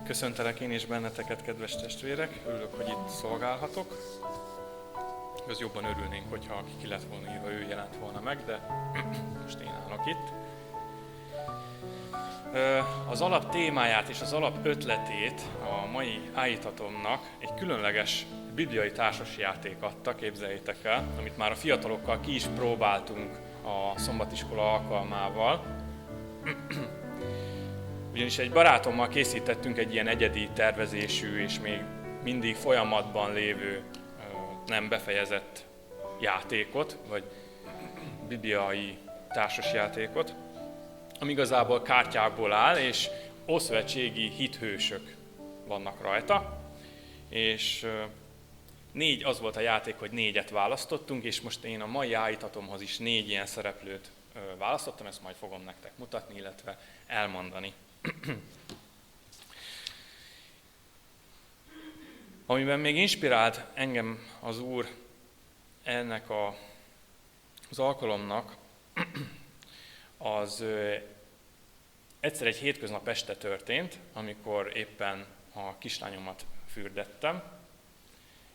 Köszöntelek én is benneteket, kedves testvérek, örülök, hogy itt szolgálhatok. Az jobban örülnénk, hogyha aki ki lett volna írva, ő jelent volna meg, de most én állok itt. Az alap témáját és az alap ötletét a mai állítatomnak egy különleges bibliai társasjáték adta, képzeljétek el, amit már a fiatalokkal ki is próbáltunk a szombatiskola alkalmával. Ugyanis egy barátommal készítettünk egy ilyen egyedi tervezésű és még mindig folyamatban lévő, nem befejezett játékot, vagy bibliai társasjátékot, ami igazából kártyákból áll, és ószövetségi hithősök vannak rajta. És az volt a játék, hogy 4-et választottunk, és most én a mai állítatomhoz is 4 ilyen szereplőt választottam, ezt majd fogom nektek mutatni, illetve elmondani. Amiben még inspirált engem az Úr ennek az alkalomnak, az egyszer egy hétköznap este történt, amikor éppen a kislányomat fürdettem,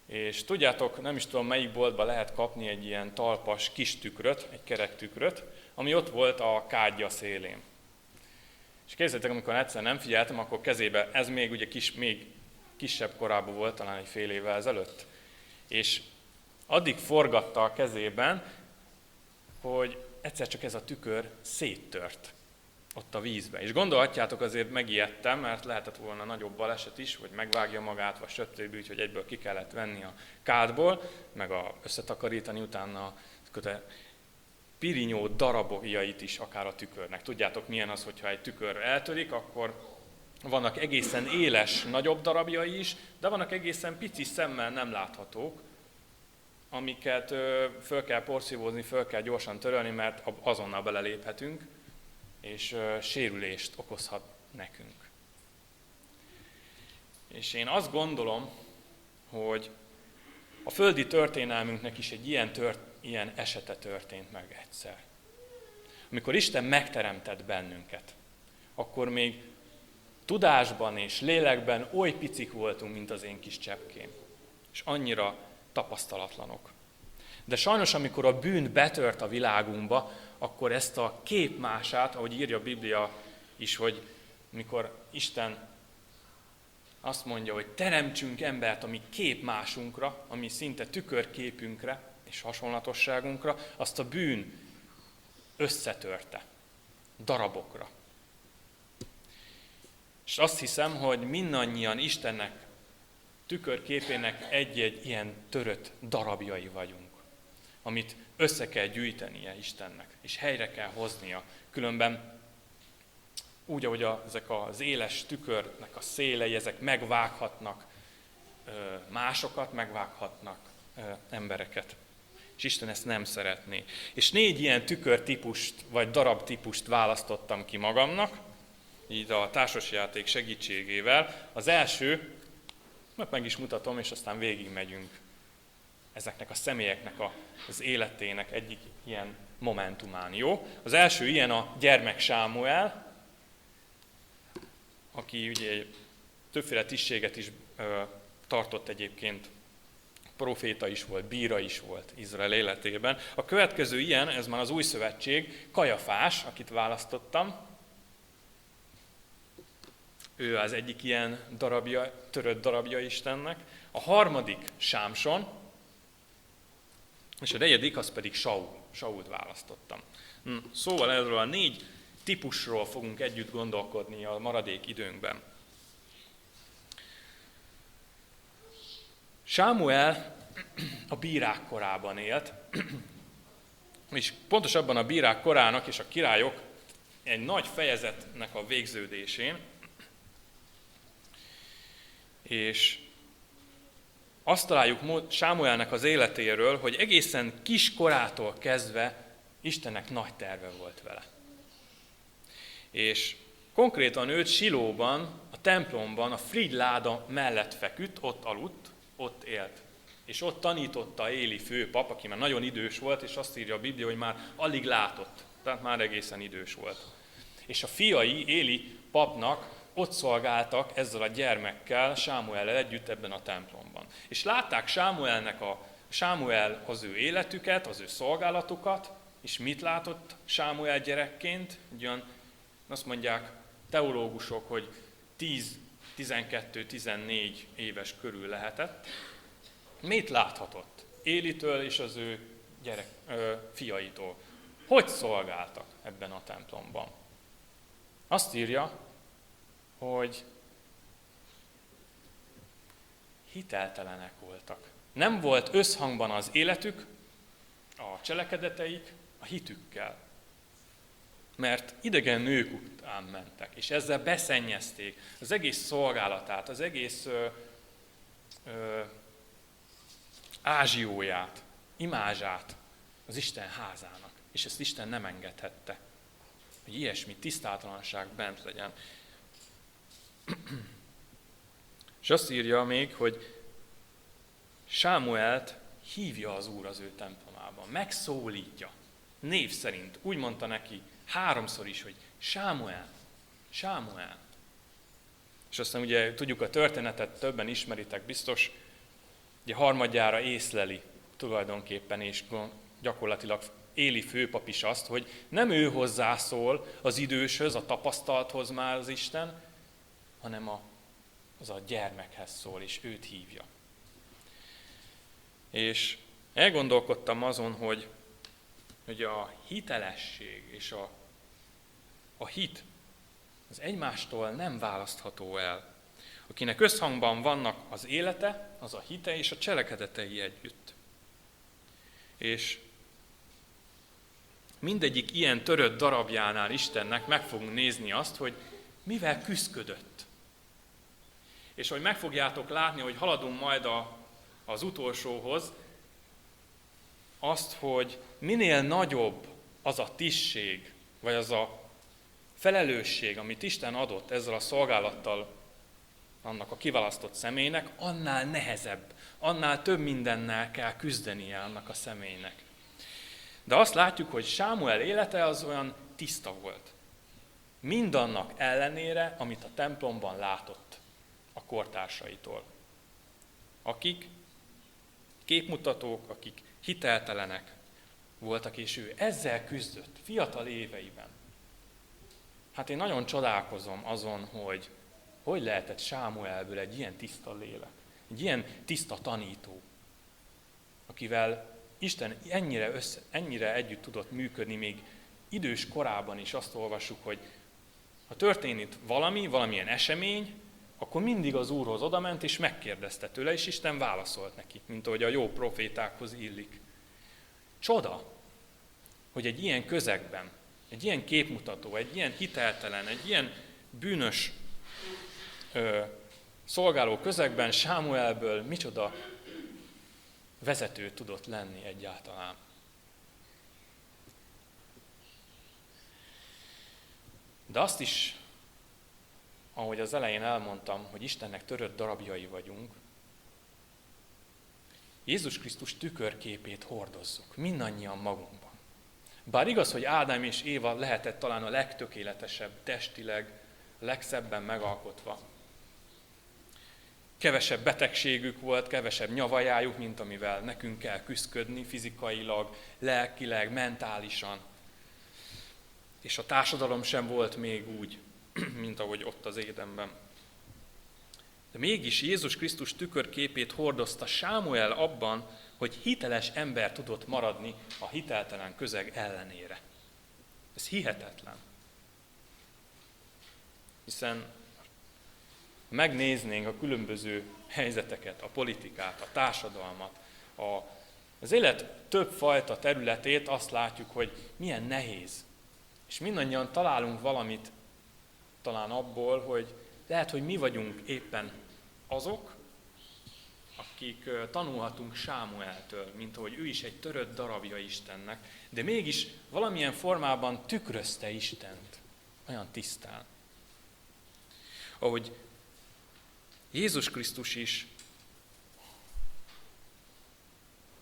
és tudjátok, nem is tudom melyik boltban lehet kapni egy ilyen talpas kis tükröt, egy kerek tükröt, ami ott volt a kádja szélén. És képzeljétek, amikor egyszer nem figyeltem, akkor kezébe, ez még ugye még kisebb korában volt, talán egy fél évvel ezelőtt, és addig forgatta a kezében, hogy egyszer csak ez a tükör széttört ott a vízbe. És gondolhatjátok, azért megijedtem, mert lehetett volna nagyobb baleset is, vagy megvágja magát, vagy sötétbb, úgyhogy egyből ki kellett venni a kádból, meg összetakarítani utána pirinyó darabjait is akár a tükörnek. Tudjátok, milyen az, hogyha egy tükör eltörik, akkor vannak egészen éles, nagyobb darabjai is, de vannak egészen pici szemmel nem láthatók, amiket föl kell porszívózni, föl kell gyorsan törölni, mert azonnal beleléphetünk, és sérülést okozhat nekünk. És én azt gondolom, hogy a földi történelmünknek is egy ilyen esete történt meg egyszer. Amikor Isten megteremtett bennünket, akkor még tudásban és lélekben oly picik voltunk, mint az én kis cseppkém, és annyira tapasztalatlanok. De sajnos, amikor a bűn betört a világunkba, akkor ezt a képmását, ahogy írja a Biblia is, hogy mikor Isten azt mondja, hogy teremtsünk embert a mi képmásunkra, ami szinte tükörképünkre és hasonlatosságunkra, azt a bűn összetörte darabokra. És azt hiszem, hogy mindannyian Istennek tükörképének egy-egy ilyen törött darabjai vagyunk, amit össze kell gyűjtenie Istennek, és helyre kell hoznia. Különben úgy, ahogy ezek az éles tükörnek a szélei, ezek megvághatnak másokat, megvághatnak embereket. És Isten ezt nem szeretné. És 4 ilyen tükörtípust, vagy darabtípust választottam ki magamnak, így a társasjáték segítségével. Az első, meg is mutatom, és aztán végigmegyünk ezeknek a személyeknek az életének egyik ilyen momentumán, jó? Az első ilyen a gyermek Sámuel, aki ugye többféle tisztséget is tartott egyébként, proféta is volt, bíra is volt Izrael életében. A következő ilyen, ez már az új szövetség, Kajafás, akit választottam. Ő az egyik ilyen törött darabja Istennek. A harmadik Sámson, és a 4. az pedig Sault választottam. Szóval erről a 4 típusról fogunk együtt gondolkodni a maradék időnkben. Sámuel a bírák korában élt, és pontosabban a bírák korának és a királyok egy nagy fejezetnek a végződésén, és azt találjuk Sámuelnek az életéről, hogy egészen kis korától kezdve Istennek nagy terve volt vele. És konkrétan őt Silóban, a templomban, a frigyláda mellett feküdt, ott aludt, ott élt. És ott tanította Éli főpap, aki már nagyon idős volt, és azt írja a Biblia, hogy már alig látott, tehát már egészen idős volt. És a fiai Éli papnak ott szolgáltak ezzel a gyermekkel, Sámuellel együtt ebben a templomban. És látták Sámuel az ő életüket, az ő szolgálatukat, és mit látott Sámuel gyerekként? Ugyan azt mondják teológusok, hogy 10, 12, 14 éves körül lehetett. Mit láthatott? Élitől és az ő fiaitól. Hogy szolgáltak ebben a templomban? Azt írja, hogy hiteltelenek voltak. Nem volt összhangban az életük, a cselekedeteik a hitükkel. Mert idegen nők után mentek, és ezzel beszennyezték az egész szolgálatát, az egész ázsióját, imázsát az Isten házának. És ezt Isten nem engedhette, hogy ilyesmi tisztátalanság bent legyen. És azt írja még, hogy Sámuelt hívja az Úr az ő templomában, megszólítja, név szerint. Úgy mondta neki 3-szor is, hogy Sámuel, Sámuel. És aztán ugye tudjuk a történetet, többen ismeritek biztos, ugye harmadjára észleli tulajdonképpen, és gyakorlatilag Éli főpap is azt, hogy nem ő hozzászól az időshöz, a tapasztalthoz már az Isten, hanem az a gyermekhez szól, és őt hívja. És elgondolkodtam azon, hogy a hitelesség és a hit az egymástól nem választható el. Akinek összhangban vannak az élete, az a hite és a cselekedetei együtt. És mindegyik ilyen törött darabjánál Istennek meg fogunk nézni azt, hogy mivel küszködött. És hogy meg fogjátok látni, hogy haladunk majd az utolsóhoz, azt, hogy minél nagyobb az a tisztség, vagy az a felelősség, amit Isten adott ezzel a szolgálattal annak a kiválasztott személynek, annál nehezebb, annál több mindennel kell küzdenie annak a személynek. De azt látjuk, hogy Sámuel élete az olyan tiszta volt. Mindannak ellenére, amit a templomban látott a kortársaitól. Akik képmutatók, akik hiteltelenek voltak, és ő ezzel küzdött fiatal éveiben. Hát én nagyon csodálkozom azon, hogy lehetett Sámuelből egy ilyen tiszta lélek, egy ilyen tiszta tanító, akivel Isten ennyire együtt tudott működni, még idős korában is. Azt olvassuk, hogy ha történik valamilyen esemény, akkor mindig az Úrhoz odament, és megkérdezte tőle, és Isten válaszolt neki, mint ahogy a jó profétákhoz illik. Csoda, hogy egy ilyen közegben, egy ilyen képmutató, egy ilyen hiteltelen, egy ilyen bűnös szolgáló közegben Sámuelből micsoda vezető tudott lenni egyáltalán. De azt is, ahogy az elején elmondtam, hogy Istennek törött darabjai vagyunk, Jézus Krisztus tükörképét hordozzuk, mindannyian magunkban. Bár igaz, hogy Ádám és Éva lehetett talán a legtökéletesebb, testileg, legszebben megalkotva. Kevesebb betegségük volt, kevesebb nyavajájuk, mint amivel nekünk kell küszködni fizikailag, lelkileg, mentálisan. És a társadalom sem volt még úgy, mint ahogy ott az Édenben. De mégis Jézus Krisztus tükörképét hordozta Sámuel abban, hogy hiteles ember tudott maradni a hiteltelen közeg ellenére. Ez hihetetlen. Hiszen ha megnéznénk a különböző helyzeteket, a politikát, a társadalmat, az élet több fajta területét, azt látjuk, hogy milyen nehéz. És mindannyian találunk valamit talán abból, hogy lehet, hogy mi vagyunk éppen azok, akik tanulhatunk Sámueltől, mint ahogy ő is egy törött darabja Istennek, de mégis valamilyen formában tükrözte Istent, olyan tisztán. Ahogy Jézus Krisztus is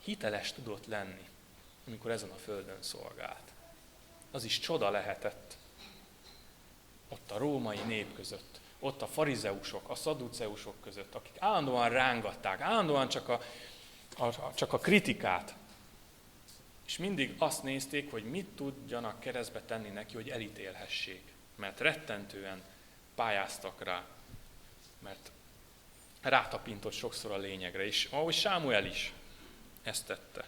hiteles tudott lenni, amikor ezen a földön szolgált. Az is csoda lehetett ott a római nép között, ott a farizeusok, a szadduceusok között, akik állandóan rángatták, állandóan csak a kritikát. És mindig azt nézték, hogy mit tudjanak keresztbe tenni neki, hogy elítélhessék. Mert rettentően pályáztak rá, mert rátapintott sokszor a lényegre, és ahogy Sámuel is ezt tette.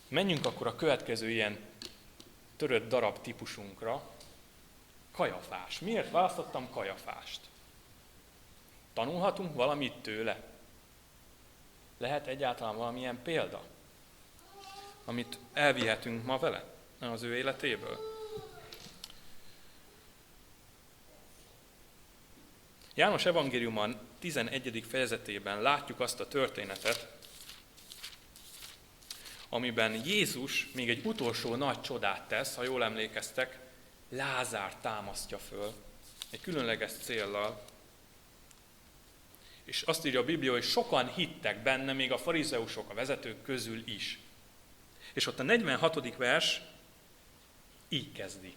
Menjünk akkor a következő ilyen törött darab típusunkra, Kajafás. Miért választottam Kajafást? Tanulhatunk valamit tőle? Lehet egyáltalán valamilyen példa, amit elvihetünk ma vele, az ő életéből? János evangéliuma 11. fejezetében látjuk azt a történetet, amiben Jézus még egy utolsó nagy csodát tesz, ha jól emlékeztek, Lázár támasztja föl, egy különleges céllal. És azt írja a Biblia, hogy sokan hittek benne, még a farizeusok, a vezetők közül is. És ott a 46. vers így kezdi.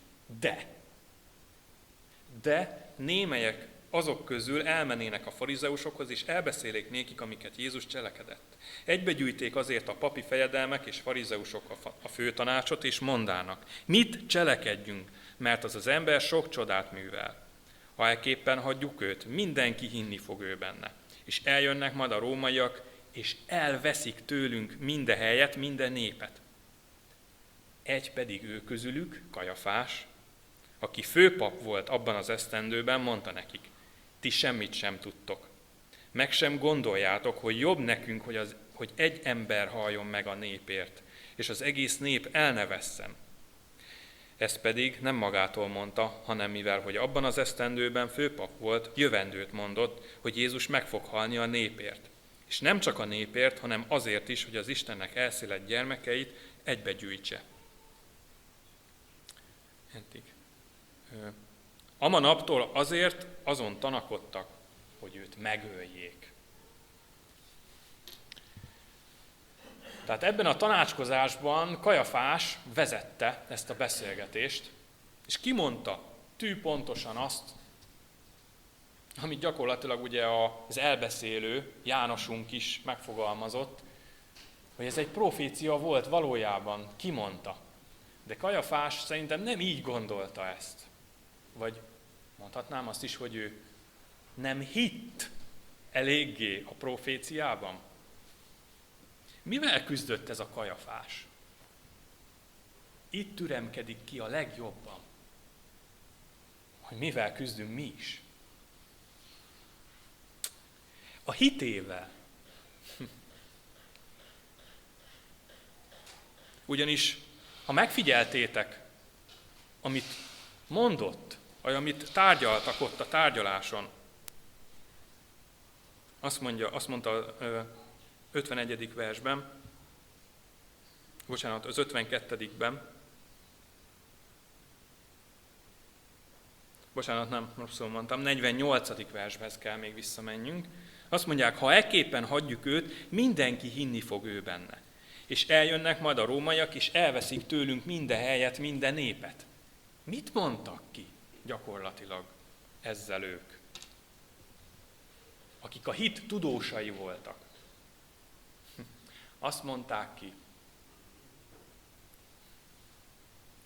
De némelyek azok közül elmennének a farizeusokhoz, és elbeszélék nékik, amiket Jézus cselekedett. Egybegyűjték azért a papi fejedelmek és farizeusok a főtanácsot, és mondának, mit cselekedjünk, mert az ember sok csodát művel. Ha ekképpen hagyjuk őt, mindenki hinni fog ő benne. És eljönnek majd a rómaiak, és elveszik tőlünk minden helyet, minden népet. Egy pedig ő közülük, Kajafás, aki főpap volt abban az esztendőben, mondta nekik, ti semmit sem tudtok. Meg sem gondoljátok, hogy jobb nekünk, hogy egy ember halljon meg a népért, és az egész nép el ne vesszen. Ezt pedig nem magától mondta, hanem mivel, hogy abban az esztendőben főpap volt, jövendőt mondott, hogy Jézus meg fog halni a népért. És nem csak a népért, hanem azért is, hogy az Istennek elszélett gyermekeit egybegyűjtse. Ama naptól azért azon tanakodtak, hogy őt megöljék. Tehát ebben a tanácskozásban Kajafás vezette ezt a beszélgetést, és kimondta tűpontosan azt, amit gyakorlatilag ugye az elbeszélő Jánosunk is megfogalmazott, hogy ez egy profécia volt valójában, kimondta. De Kajafás szerintem nem így gondolta ezt. Vagy mondhatnám azt is, hogy ő nem hitt eléggé a proféciában. Mivel küzdött ez a Kajafás? Itt türemkedik ki a legjobban, hogy mivel küzdünk mi is. A hitével. Ugyanis, ha megfigyeltétek, amit mondott, vagy amit tárgyaltak ott a tárgyaláson, azt mondta 51. versben, az 52-ben, rosszul mondtam, 48. vershez kell még visszamenjünk, azt mondják, ha ekképpen hagyjuk őt, mindenki hinni fog ő benne. És eljönnek majd a rómaiak, és elveszik tőlünk minden helyet, minden népet. Mit mondtak ki gyakorlatilag ezzel ők? Akik a hit tudósai voltak. Azt mondták ki,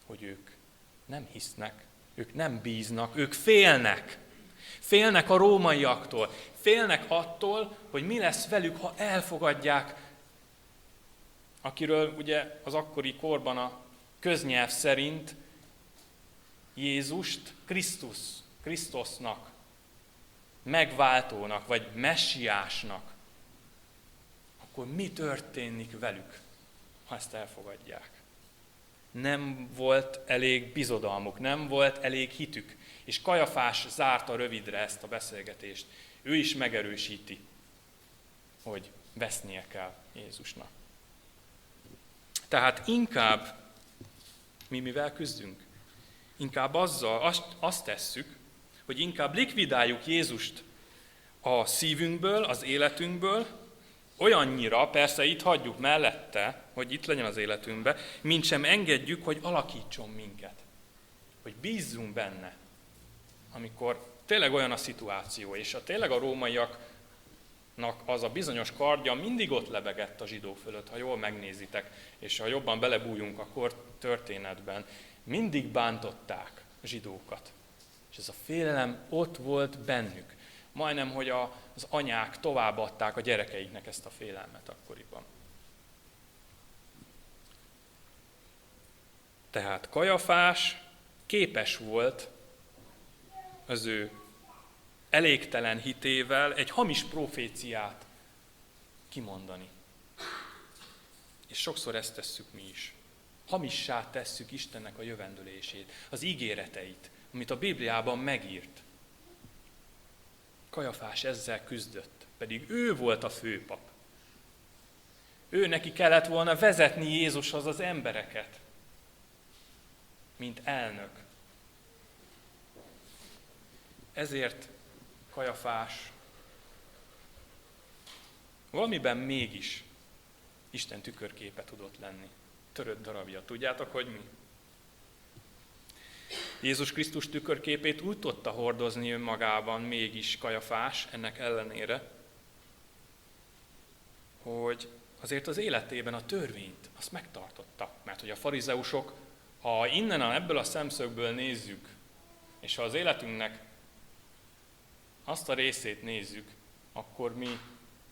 hogy ők nem hisznek, ők nem bíznak, ők félnek. Félnek a rómaiaktól, félnek attól, hogy mi lesz velük, ha elfogadják, akiről ugye az akkori korban a köznyelv szerint Jézust Krisztusnak, megváltónak, vagy messiásnak, akkor mi történik velük, ha ezt elfogadják? Nem volt elég bizodalmuk, nem volt elég hitük, és Kajafás zárta rövidre ezt a beszélgetést. Ő is megerősíti, hogy vesznie kell Jézusnak. Tehát inkább mi mivel küzdünk? Inkább azt tesszük, hogy inkább likvidáljuk Jézust a szívünkből, az életünkből, olyannyira, persze itt hagyjuk mellette, hogy itt legyen az életünkben, mint sem engedjük, hogy alakítson minket. hogy bízzunk benne, amikor tényleg olyan a szituáció, és tényleg a rómaiaknak az a bizonyos kardja mindig ott lebegett a zsidók fölött, ha jól megnézitek, és ha jobban belebújunk a történetben, mindig bántották a zsidókat. És ez a félelem ott volt bennük. Majdnem, hogy az anyák továbbadták a gyerekeiknek ezt a félelmet akkoriban. Tehát Kajafás képes volt az ő elégtelen hitével egy hamis proféciát kimondani. És sokszor ezt tesszük mi is. Hamissá tesszük Istennek a jövendőlését, az ígéreteit, amit a Bibliában megírt. Kajafás ezzel küzdött, pedig ő volt a főpap. Ő neki kellett volna vezetni Jézushoz az embereket, mint elnök. Ezért Kajafás valamiben mégis Isten tükörképe tudott lenni. Törött darabja. Tudjátok, hogy mi? Jézus Krisztus tükörképét úgy tudta hordozni önmagában mégis Kajafás ennek ellenére, hogy azért az életében a törvényt azt megtartotta. Mert hogy a farizeusok, ha innen ebből a szemszögből nézzük, és ha az életünknek azt a részét nézzük, akkor mi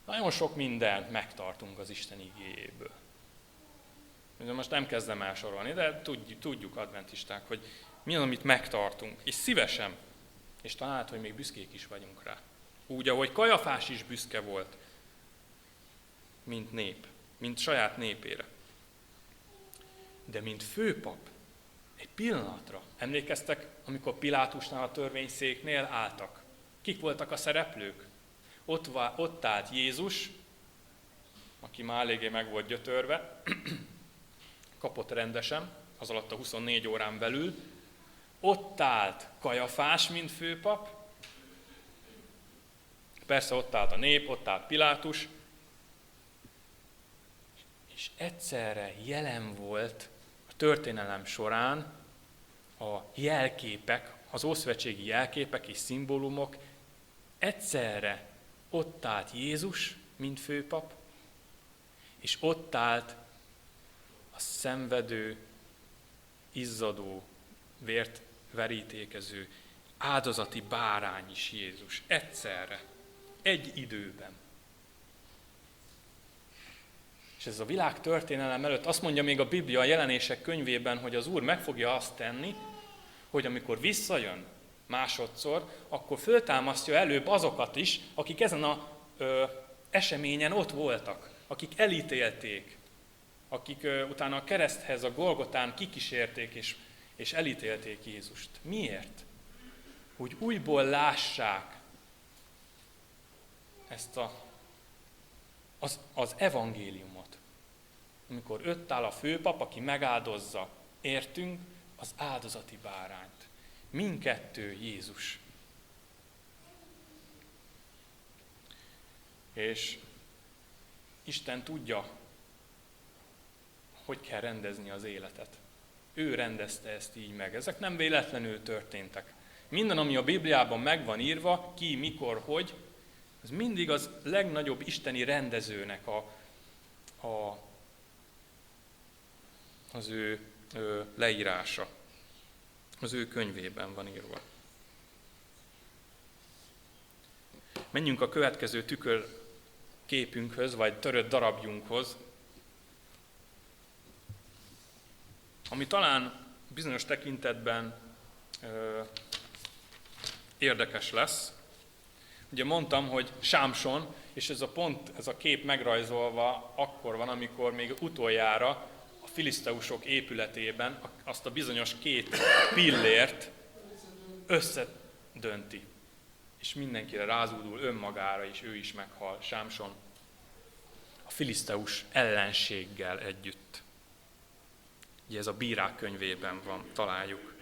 nagyon sok mindent megtartunk az Isten igéjéből. Most nem kezdem el sorolni, de tudjuk adventisták, hogy mi az, amit megtartunk, és szívesen, és talán, hogy még büszkék is vagyunk rá. Úgy, ahogy Kajafás is büszke volt, mint nép, mint saját népére. De mint főpap, egy pillanatra, emlékeztek, amikor Pilátusnál a törvényszéknél álltak? Kik voltak a szereplők? Ott állt Jézus, aki már eléggé meg volt gyötörve, kapott rendesen, az alatt a 24 órán belül. Ott állt Kajafás, mint főpap. Persze ott állt a nép, ott állt Pilátus. És egyszerre jelen volt a történelem során a jelképek, az ószövetségi jelképek és szimbólumok. Egyszerre ott állt Jézus, mint főpap, és ott állt a szenvedő, izzadó, vért verítékező, áldozati bárány is Jézus. Egyszerre, egy időben. És ez a világ történelem előtt azt mondja még a Biblia a Jelenések könyvében, hogy az Úr meg fogja azt tenni, hogy amikor visszajön másodszor, akkor föltámasztja előbb azokat is, akik ezen az eseményen ott voltak, akik elítélték, akik utána a kereszthez, a Golgotán kikísérték és elítélték Jézust. Miért? Hogy újból lássák ezt az evangéliumot. Amikor ott áll a főpap, aki megáldozza értünk az áldozati bárányt. Mindkettő Jézus. És Isten tudja, hogy kell rendezni az életet. Ő rendezte ezt így meg. Ezek nem véletlenül történtek. Minden, ami a Bibliában meg van írva, ki, mikor, hogy, az mindig az legnagyobb isteni rendezőnek az ő leírása. Az ő könyvében van írva. Menjünk a következő tükörképünkhöz, vagy törött darabjunkhoz, ami talán bizonyos tekintetben érdekes lesz. Ugye mondtam, hogy Sámson, és ez a kép megrajzolva akkor van, amikor még utoljára a filiszteusok épületében azt a bizonyos 2 pillért összedönti. És mindenkire rázúdul önmagára, és ő is meghal, Sámson. A filiszteus ellenséggel együtt. Ugye ez a Bírák könyvében van, találjuk.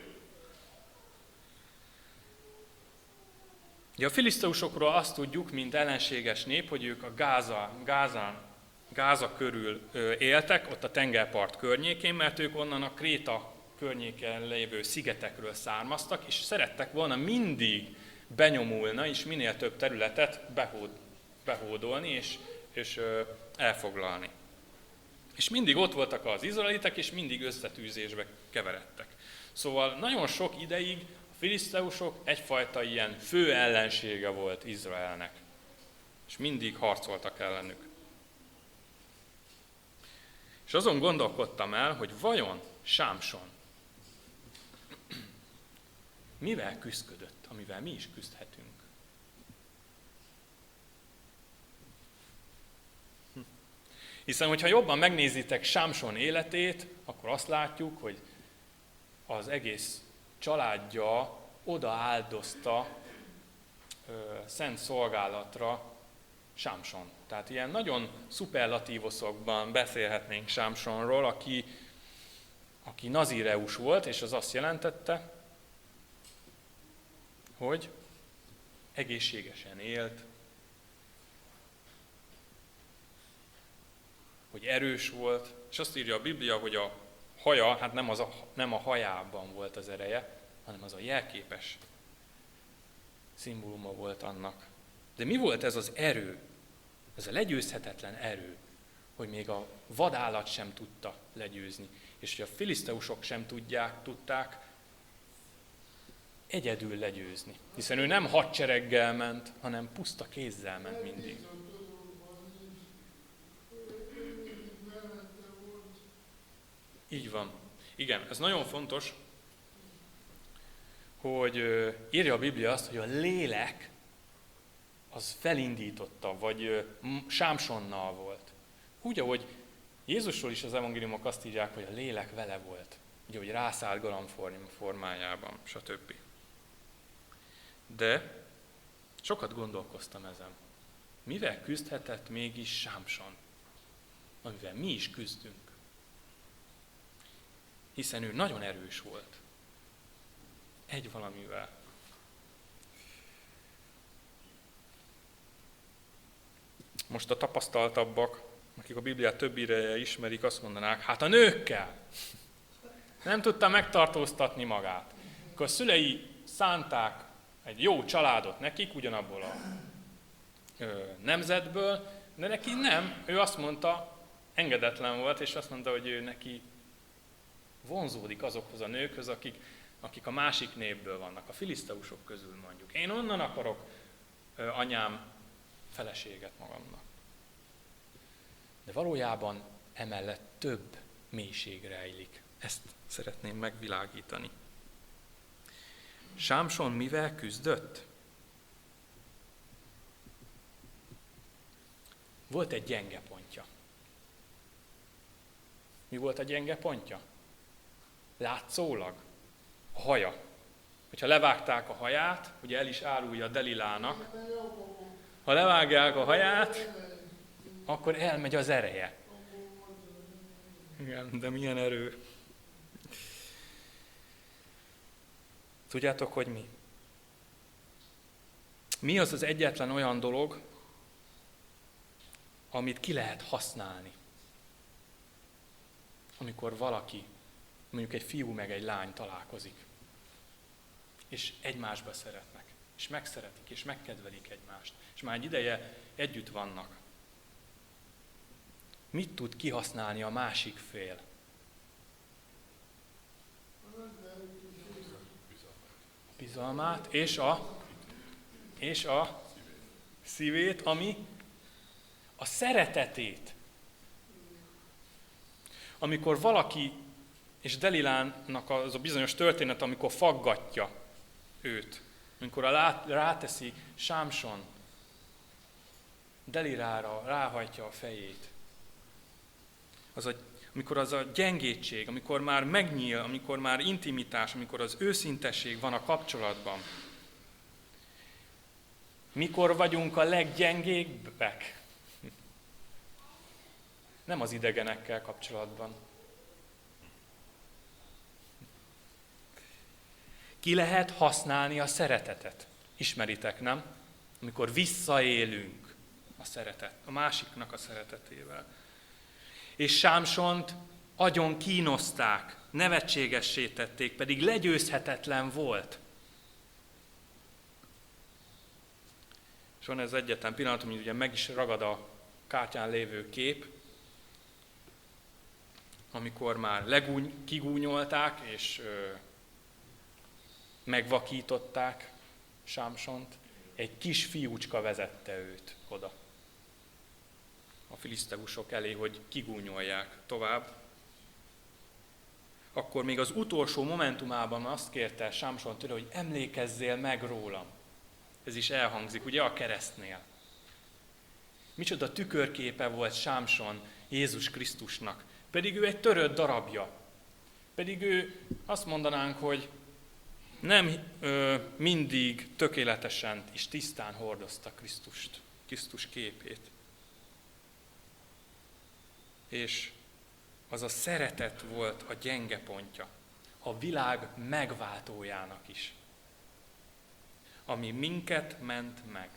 Ugye a filiszteusokról azt tudjuk, mint ellenséges nép, hogy ők a Gáza körül éltek, ott a tengerpart környékén, mert ők onnan a Kréta környéken lévő szigetekről származtak, és szerettek volna mindig benyomulni, és minél több területet behódolni és elfoglalni. És mindig ott voltak az izraelitek, és mindig összetűzésbe keveredtek. Szóval nagyon sok ideig a filiszteusok egyfajta ilyen fő ellensége volt Izraelnek. És mindig harcoltak ellenük. És azon gondolkodtam el, hogy vajon Sámson mivel küzdködött, amivel mi is küzdhetünk. Hiszen, hogyha jobban megnézitek Sámson életét, akkor azt látjuk, hogy az egész családja odaáldozta szent szolgálatra Sámson. Tehát ilyen nagyon szuperlatívoszokban beszélhetnénk Sámsonról, aki nazireus volt, és az azt jelentette, hogy egészségesen élt, hogy erős volt, és azt írja a Biblia, hogy a haja, hát nem a hajában volt az ereje, hanem az a jelképes szimbóluma volt annak. De mi volt ez az erő? Ez a legyőzhetetlen erő, hogy még a vadállat sem tudta legyőzni, és hogy a filiszteusok sem tudták egyedül legyőzni. Hiszen ő nem hadsereggel ment, hanem puszta kézzel ment mindig. Így van. Igen, ez nagyon fontos, hogy írja a Biblia azt, hogy a lélek az felindította, vagy Sámsonnal volt. Úgy, ahogy Jézusról is az evangéliumok azt írják, hogy a lélek vele volt. Ugye, hogy rászállt galambform formájában, stb. De sokat gondolkoztam ezen. Mivel küzdhetett mégis Sámson? Amivel mi is küzdünk. Hiszen ő nagyon erős volt. Egy valamivel. Most a tapasztaltabbak, akik a Bibliát több ideje ismerik, azt mondanák, hát a nőkkel. Nem tudta megtartóztatni magát. Akkor a szülei szánták egy jó családot nekik, ugyanabból a nemzetből, de neki nem. Ő azt mondta, engedetlen volt, és azt mondta, hogy ő neki vonzódik azokhoz a nőkhöz, akik a másik népből vannak, a filiszteusok közül mondjuk. Én onnan akarok, anyám, feleséget magamnak. De valójában emellett több mélység rejlik. Ezt szeretném megvilágítani. Sámson mivel küzdött? Volt egy gyenge pontja. Mi volt a gyenge pontja? Látszólag a haja. Hogyha levágták a haját, ugye el is árulja Delilának, ha levágják a haját, akkor elmegy az ereje. Igen, de milyen erő. Tudjátok, hogy mi? Mi az az egyetlen olyan dolog, amit ki lehet használni, amikor valaki, mondjuk egy fiú meg egy lány találkozik, és egymásba szeretnek, és megszeretik, és megkedvelik egymást, és már egy ideje együtt vannak. Mit tud kihasználni a másik fél? A bizalmát és a szívét, ami a szeretetét. Amikor valaki, és Delilánnak az a bizonyos történet, amikor faggatja őt, amikor ráteszi Sámson, Delilára ráhajtja a fejét. Amikor az a gyengétség, amikor már megnyíl, amikor már intimitás, amikor az őszintesség van a kapcsolatban. Mikor vagyunk a leggyengébbek? Nem az idegenekkel kapcsolatban. Ki lehet használni a szeretetet? Ismeritek, nem? Amikor visszaélünk a másiknak a szeretetével. És Sámsont agyon kínozták, nevetségessé tették, pedig legyőzhetetlen volt. És van ez egyetlen pillanat, ami ugye meg is ragad a kártyán lévő kép, amikor már kigúnyolták és megvakították Sámsont, egy kis fiúcska vezette őt oda a filiszteusok elé, hogy kigúnyolják tovább. Akkor még az utolsó momentumában azt kérte Sámson tőle, hogy emlékezzél meg rólam. Ez is elhangzik, ugye, a keresztnél. Micsoda tükörképe volt Sámson Jézus Krisztusnak, pedig ő egy törött darabja. Pedig ő azt mondanánk, hogy nem mindig tökéletesen és tisztán hordozta Krisztus képét. És az a szeretet volt a gyenge pontja, a világ megváltójának is, ami minket ment meg,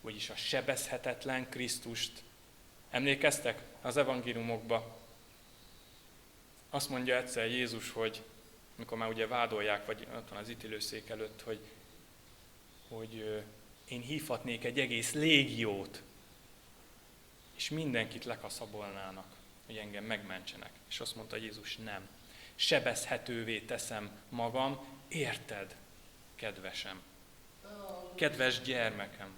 vagyis a sebezhetetlen Krisztust. Emlékeztek az evangéliumokba? Azt mondja egyszer Jézus, hogy amikor már ugye vádolják, vagy ott van az ítélőszék előtt, hogy én hívhatnék egy egész légiót, és mindenkit lekaszabolnának, hogy engem megmentsenek. És azt mondta Jézus, nem. Sebezhetővé teszem magam, érted, kedvesem, kedves gyermekem.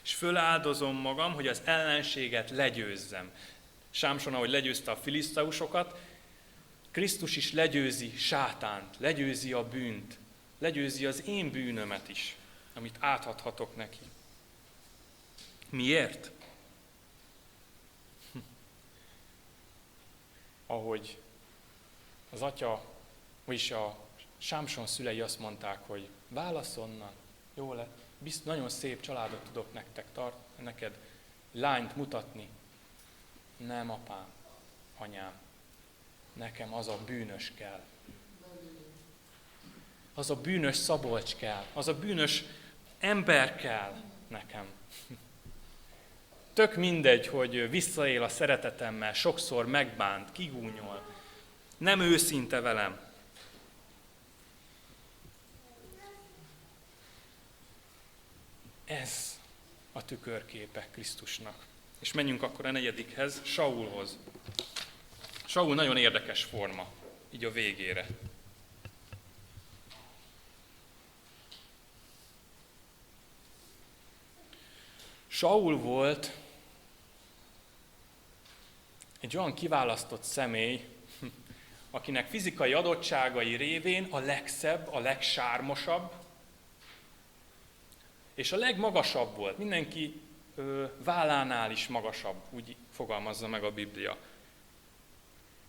És föláldozom magam, hogy az ellenséget legyőzzem. Sámson, ahogy legyőzte a filiszteusokat, Krisztus is legyőzi sátánt, legyőzi a bűnt, legyőzi az én bűnömet is, amit átadhatok neki. Miért? Ahogy az atya, vagyis a Sámson szülei azt mondták, hogy válasz onnan, jó lett, nagyon szép családot tudok neked lányt mutatni. Nem, apám, anyám, nekem az a bűnös kell. Az a bűnös Szabolcs kell, az a bűnös ember kell nekem. Tök mindegy, hogy visszaél a szeretetemmel, sokszor megbánt, kigúnyol, nem őszinte velem. Ez a tükörképe Krisztusnak. És menjünk akkor a negyedikhez, Saulhoz. Saul nagyon érdekes forma, így a végére. Saul volt egy olyan kiválasztott személy, akinek fizikai adottságai révén a legszebb, a legsármosabb, és a legmagasabb volt. Mindenki vállánál is magasabb, úgy fogalmazza meg a Biblia.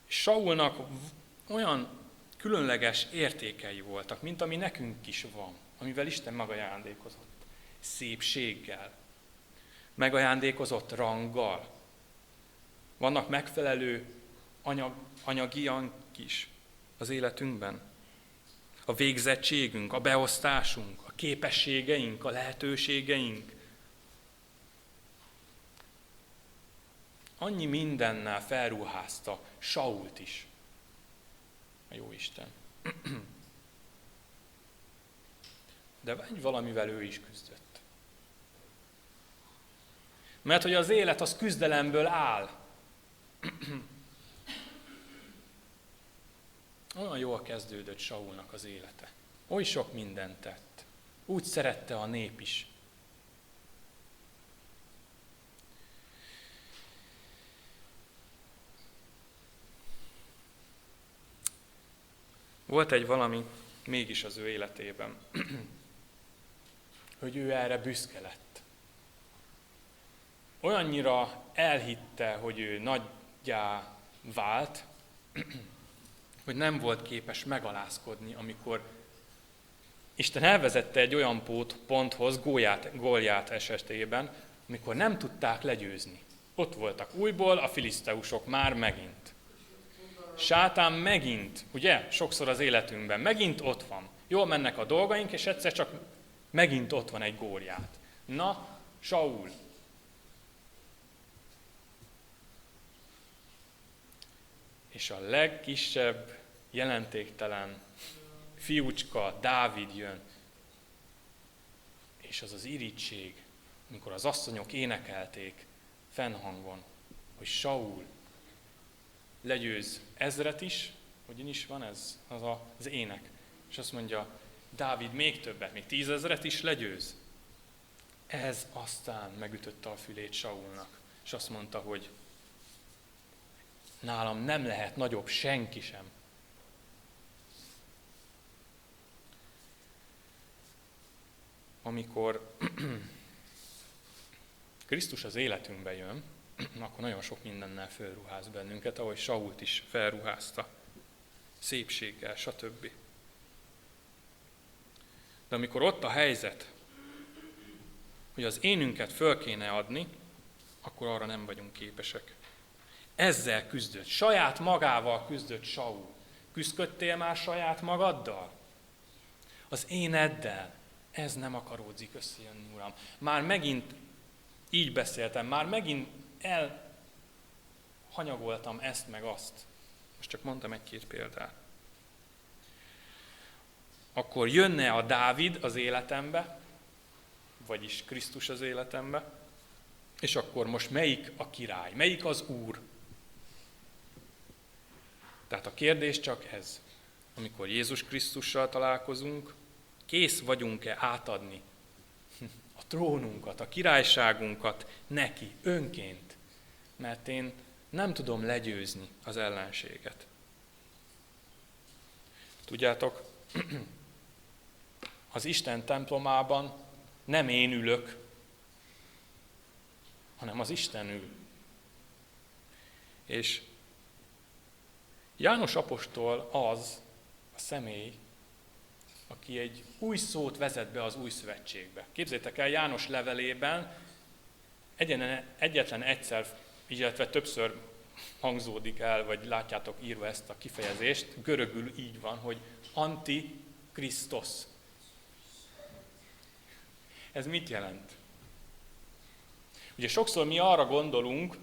És Saulnak olyan különleges értékei voltak, mint ami nekünk is van, amivel Isten megajándékozott. Szépséggel, megajándékozott ranggal. Vannak megfelelő anyagiak is az életünkben. A végzettségünk, a beosztásunk, a képességeink, a lehetőségeink. Annyi mindennel felruházta Sault is, a Jóisten. De valamivel ő is küzdött. Mert hogy az élet az küzdelemből áll. Olyan jól kezdődött Saulnak az élete. Oly sok mindent tett. Úgy szerette a nép is. Volt egy valami mégis az ő életében, hogy ő erre büszke lett. Olyannyira elhitte, hogy ő nagyjá vált, hogy nem volt képes megalázkodni, amikor Isten elvezette egy olyan ponthoz Góliát esetében, amikor nem tudták legyőzni. Ott voltak újból a filiszteusok már megint. Sátán megint, ugye, sokszor az életünkben, megint ott van. Jól mennek a dolgaink, és egyszer csak megint ott van egy Góliát. Na, Saul. és a legkisebb, jelentéktelen fiúcska, Dávid jön, és az az irítség, amikor az asszonyok énekelték fennhangon, hogy Saul legyőz ezret is, ugyanis van ez az ének, és azt mondja, Dávid még többet, még 10 000 is legyőz. Ez aztán megütötte a fülét Saulnak, és azt mondta, hogy nálam nem lehet nagyobb senki sem. Amikor Krisztus az életünkbe jön, akkor nagyon sok mindennel felruház bennünket, ahogy Sault is felruházta, szépséggel, stb. De amikor ott a helyzet, hogy az énünket föl kéne adni, akkor arra nem vagyunk képesek. Ezzel küzdött, saját magával küzdött Saul. Küzdködtél már saját magaddal? Az éneddel. Ez nem akaródzik összejönni, Uram. Már megint így beszéltem, már megint elhanyagoltam ezt meg azt. Most csak mondtam egy-két példát. Akkor jönne a Dávid az életembe, vagyis Krisztus az életembe, és akkor most melyik a király, melyik az úr? Tehát a kérdés csak ez. Amikor Jézus Krisztussal találkozunk, kész vagyunk-e átadni a trónunkat, a királyságunkat neki, önként, mert én nem tudom legyőzni az ellenséget. Tudjátok, az Isten templomában nem én ülök, hanem az Isten ül. És János apostol az a személy, aki egy új szót vezet be az új szövetségbe. Képzeljétek el, János levelében egyetlen egyszer, illetve többször hangzódik el, vagy látjátok írva ezt a kifejezést, görögül így van, hogy Antikrisztos. Ez mit jelent? Ugye sokszor mi arra gondolunk,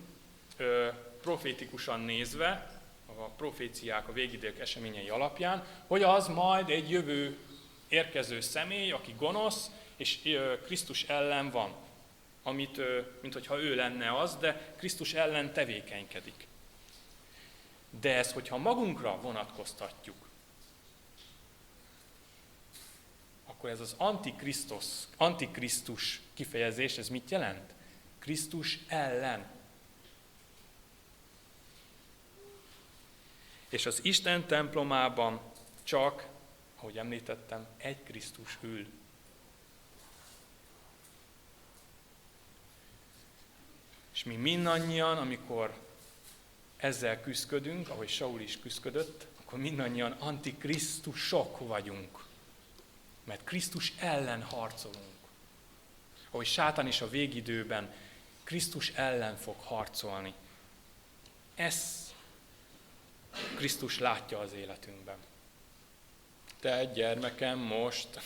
profétikusan nézve, a proféciák, a végidők eseményei alapján, hogy az majd egy jövő érkező személy, aki gonosz, és Krisztus ellen van. Minthogyha ő lenne az, de Krisztus ellen tevékenykedik. De ezt, hogyha magunkra vonatkoztatjuk, akkor ez az antikrisztus kifejezés, ez mit jelent? Krisztus ellen. És az Isten templomában csak, ahogy említettem, egy Krisztus ül. És mi mindannyian, amikor ezzel küzdködünk, ahogy Saul is küzdködött, akkor mindannyian antikrisztusok vagyunk. Mert Krisztus ellen harcolunk. Ahogy Sátán is a végidőben Krisztus ellen fog harcolni. Ezt Krisztus látja az életünkben. Te, gyermekem, most,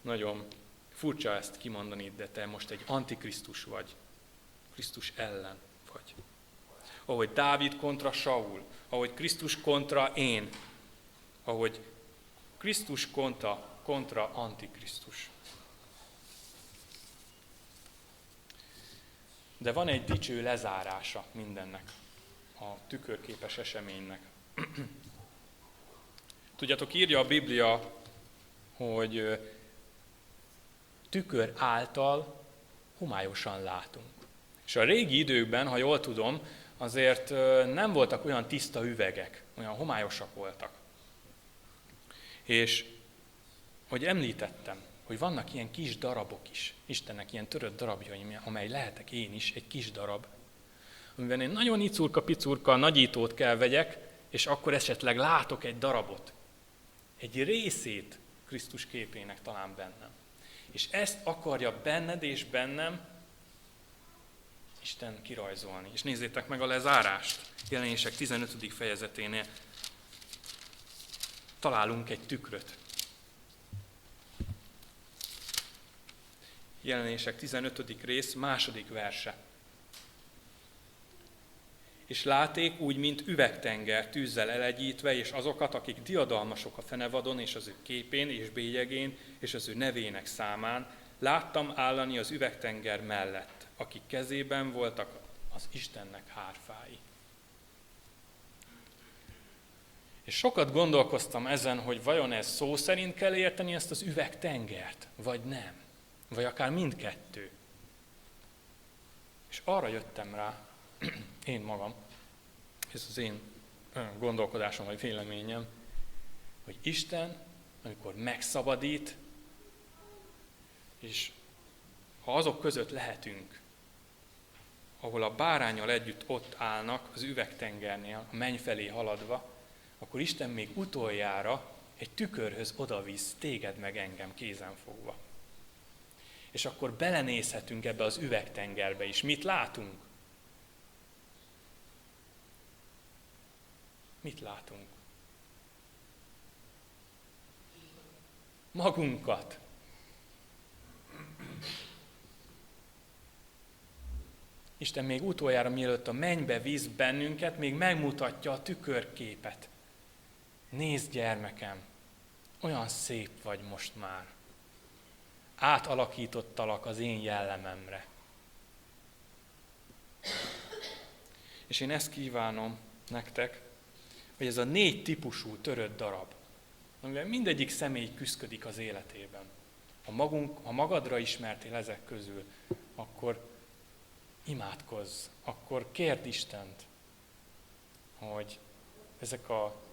nagyon furcsa ezt kimondani, de te most egy antikrisztus vagy. Krisztus ellen vagy. Ahogy Dávid kontra Saul, ahogy Krisztus kontra én, ahogy Krisztus kontra antikrisztus. De van egy dicső lezárása mindennek, a tükörképes eseménynek. Tudjátok, írja a Biblia, hogy tükör által homályosan látunk. És a régi időkben, ha jól tudom, azért nem voltak olyan tiszta üvegek, olyan homályosak voltak. És, hogy említettem, hogy vannak ilyen kis darabok is, Istennek ilyen törött darabjai, amely lehetek én is, egy kis darab, amiben én nagyon icurka-picurka nagyítót kell vegyek, és akkor esetleg látok egy darabot, egy részét Krisztus képének talán bennem. És ezt akarja benned és bennem Isten kirajzolni. És nézzétek meg a lezárást. Jelenések 15. fejezeténél találunk egy tükröt. Jelenések 15. rész, 2. verse. és láték úgy, mint üvegtenger tűzzel elegyítve, és azokat, akik diadalmasok a fenevadon, és az ő képén, és bélyegén, és az ő nevének számán, láttam állani az üvegtenger mellett, akik kezében voltak az Istennek hárfái. És sokat gondolkoztam ezen, hogy vajon ez szó szerint kell érteni ezt az üvegtengert, vagy nem, vagy akár mindkettő. És arra jöttem rá, én magam, ez az én gondolkodásom vagy véleményem, hogy Isten, amikor megszabadít, és ha azok között lehetünk, ahol a báránnyal együtt ott állnak az üvegtengernél, a menny felé haladva, akkor Isten még utoljára egy tükörhöz odavisz téged meg engem kézen fogva. És akkor belenézhetünk ebbe az üvegtengerbe is. Mit látunk? Mit látunk? Magunkat. Isten még utoljára, mielőtt a mennybe visz bennünket, még megmutatja a tükörképet. Nézd, gyermekem, olyan szép vagy most már. Átalakítottalak az én jellememre. És én ezt kívánom nektek, hogy ez a 4 típusú törött darab, amivel mindegyik személy küszködik az életében. Ha magadra ismertél ezek közül, akkor imádkozz, akkor kérd Istent, hogy ezek a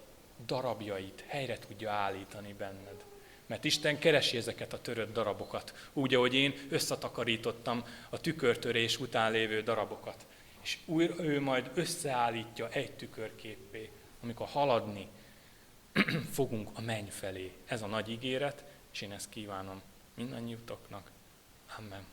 darabjait helyre tudja állítani benned. Mert Isten keresi ezeket a törött darabokat, úgy, ahogy én összetakarítottam a tükörtörés után lévő darabokat. És ő majd összeállítja egy tükörképpé, amikor haladni fogunk a menny felé. Ez a nagy ígéret, és én ezt kívánom mindannyiutoknak. Amen.